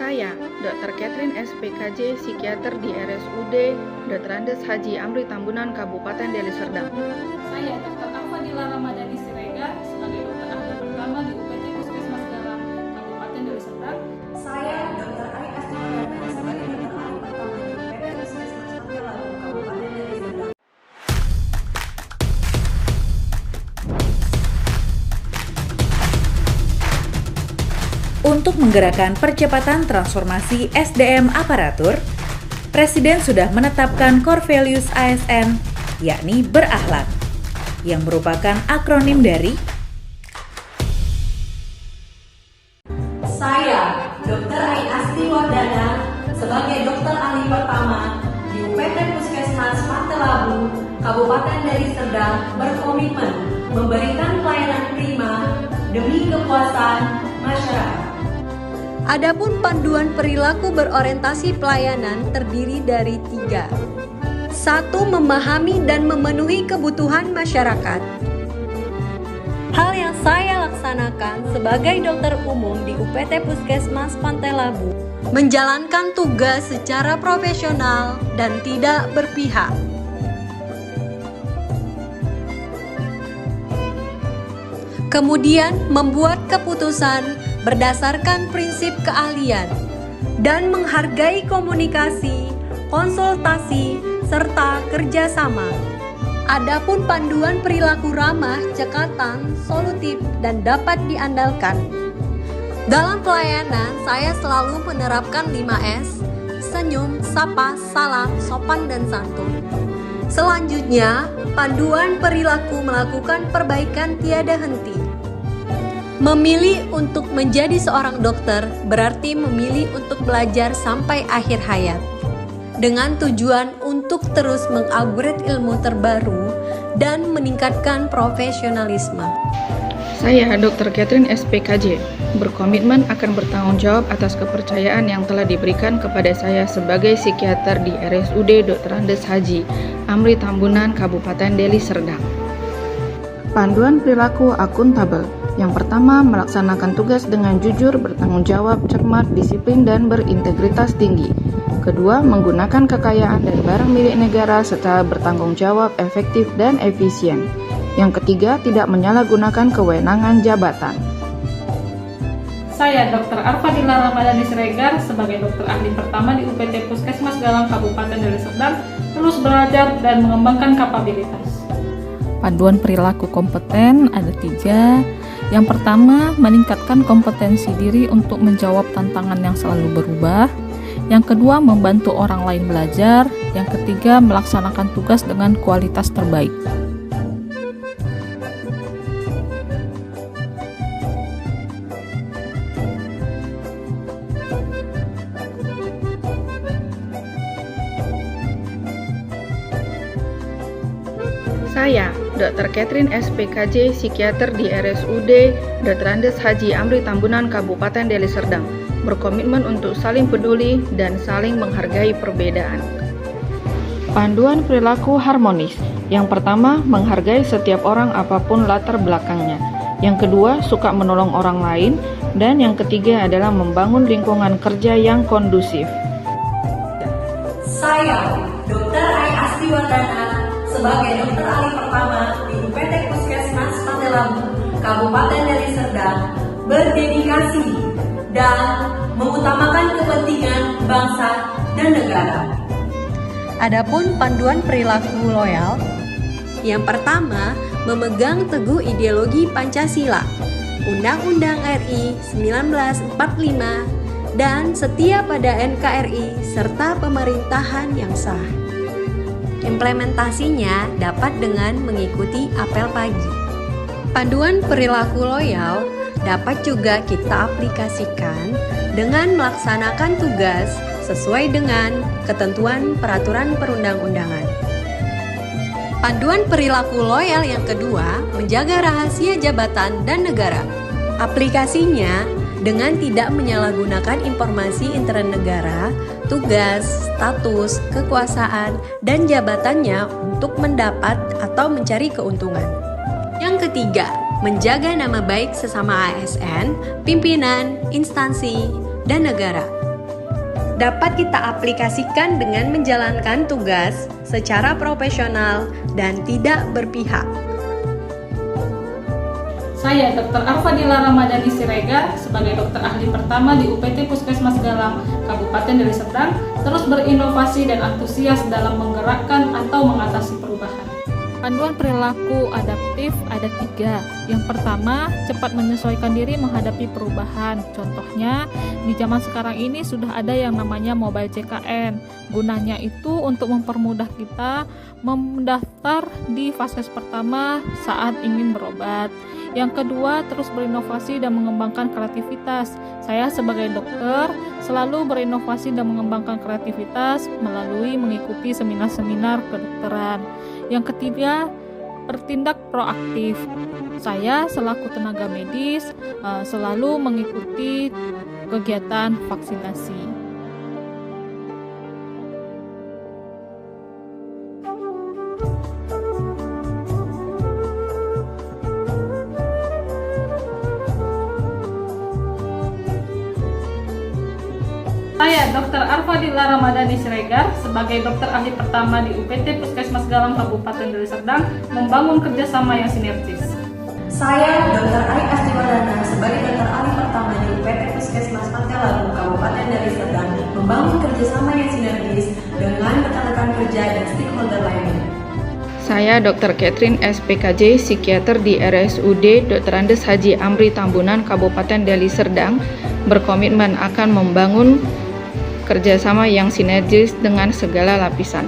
Saya, Dr. Catherine SPKJ, psikiater di RSUD Dr. Andes Haji Amri Tambunan, Kabupaten Deli Serdang. Saya, Dr. Arfadila Ramadhani Siregar, sebagai dokter ahli pertama di UPT Puskesmas Galang, Kabupaten Deli Serdang. Saya, Dr. Ari Astiwardana, sebagai dokter ahli pertama di UPT Puskesmas Pangkalan, Kabupaten Deli Serdang. Untuk menggerakkan percepatan transformasi SDM aparatur, Presiden sudah menetapkan core values ASN, yakni berakhlak, yang merupakan akronim dari Saya, Dr. Ari Astiwardana, sebagai dokter ahli pertama di UPT Puskesmas Pantelabu, Kabupaten Deli Serdang, berkomitmen memberikan pelayanan prima demi kepuasan masyarakat. Adapun panduan perilaku berorientasi pelayanan terdiri dari 3. 1. Memahami dan memenuhi kebutuhan masyarakat. Hal yang saya laksanakan sebagai dokter umum di UPT Puskesmas Pantelabu, menjalankan tugas secara profesional dan tidak berpihak. Kemudian membuat keputusan berdasarkan prinsip keahlian dan menghargai komunikasi, konsultasi, serta kerjasama. Adapun panduan perilaku ramah, cekatan, solutif, dan dapat diandalkan. Dalam pelayanan, saya selalu menerapkan 5S, senyum, sapa, salam, sopan, dan santun. Selanjutnya, panduan perilaku melakukan perbaikan tiada henti. Memilih untuk menjadi seorang dokter berarti memilih untuk belajar sampai akhir hayat, dengan tujuan untuk terus mengupgrade ilmu terbaru dan meningkatkan profesionalisme. Saya, Dr. Catherine SPKJ, berkomitmen akan bertanggung jawab atas kepercayaan yang telah diberikan kepada saya sebagai psikiater di RSUD Dr. Andes Haji Amri Tambunan, Kabupaten Deli Serdang. Panduan perilaku akuntabel. Yang pertama, melaksanakan tugas dengan jujur, bertanggung jawab, cermat, disiplin, dan berintegritas tinggi. Kedua, menggunakan kekayaan dan barang milik negara secara bertanggung jawab, efektif, dan efisien. Yang ketiga, tidak menyalahgunakan kewenangan jabatan. Saya, Dr. Arfadila Ramadhani Siregar, sebagai dokter ahli pertama di UPT Puskesmas Galang, Kabupaten Deli Serdang, terus belajar dan mengembangkan kapabilitas. Panduan perilaku kompeten ada 3. Yang pertama, meningkatkan kompetensi diri untuk menjawab tantangan yang selalu berubah. Yang kedua, membantu orang lain belajar. Yang ketiga, melaksanakan tugas dengan kualitas terbaik. Saya, Dr. Catherine SPKJ, psikiater di RSUD Dr. Andes Haji Amri Tambunan, Kabupaten Deli Serdang, berkomitmen untuk saling peduli dan saling menghargai perbedaan. Panduan perilaku harmonis. Yang pertama, menghargai setiap orang apapun latar belakangnya. Yang kedua, suka menolong orang lain. Dan yang ketiga adalah membangun lingkungan kerja yang kondusif. Saya, Dr. Ari Astiwardana, sebagai dokter ahli pertama di UPT Puskesmas Pantelabu, Kabupaten Deli Serdang, berdedikasi dan mengutamakan kepentingan bangsa dan negara. Adapun panduan perilaku loyal, yang pertama, memegang teguh ideologi Pancasila, Undang-Undang RI 1945, dan setia pada NKRI serta pemerintahan yang sah. Implementasinya dapat dengan mengikuti apel pagi. Panduan perilaku loyal dapat juga kita aplikasikan dengan melaksanakan tugas sesuai dengan ketentuan peraturan perundang-undangan. Panduan perilaku loyal yang kedua, menjaga rahasia jabatan dan negara. Aplikasinya dengan tidak menyalahgunakan informasi intern negara, tugas, status, kekuasaan, dan jabatannya untuk mendapat atau mencari keuntungan. Yang ketiga, menjaga nama baik sesama ASN, pimpinan, instansi, dan negara. dapat kita aplikasikan dengan menjalankan tugas secara profesional dan tidak berpihak. Saya Dr. Arfadila Ramadhani Siregar sebagai dokter ahli pertama di UPT Puskesmas Galang, Kabupaten Deli Serdang, terus berinovasi dan antusias dalam menggerakkan atau mengatasi perubahan. Panduan perilaku adaptif ada 3. Yang pertama, cepat menyesuaikan diri menghadapi perubahan. Contohnya, di zaman sekarang ini sudah ada yang namanya mobile CKN. Gunanya itu untuk mempermudah kita mendaftar di vaskes pertama saat ingin berobat. Yang kedua, terus berinovasi dan mengembangkan kreativitas. Saya sebagai dokter selalu berinovasi dan mengembangkan kreativitas melalui mengikuti seminar-seminar kedokteran. Yang ketiga, bertindak proaktif. Saya selaku tenaga medis selalu mengikuti kegiatan vaksinasi. Saya Dr. Arfadila Ramadhani Siregar sebagai dokter ahli pertama di UPT Puskesmas Galang Kabupaten Deli Serdang membangun kerjasama yang sinergis. Saya Dr. Ari Astiwardana sebagai dokter ahli pertama di UPT Puskesmas Pantelabu Kabupaten Deli Serdang membangun kerjasama yang sinergis dengan rekan-rekan kerja dan stakeholder lainnya. Saya Dr. Catherine SPKJ, psikiater di RSUD Dr. Andes Haji Amri Tambunan, Kabupaten Deli Serdang, berkomitmen akan membangun kerjasama yang sinergis dengan segala lapisan.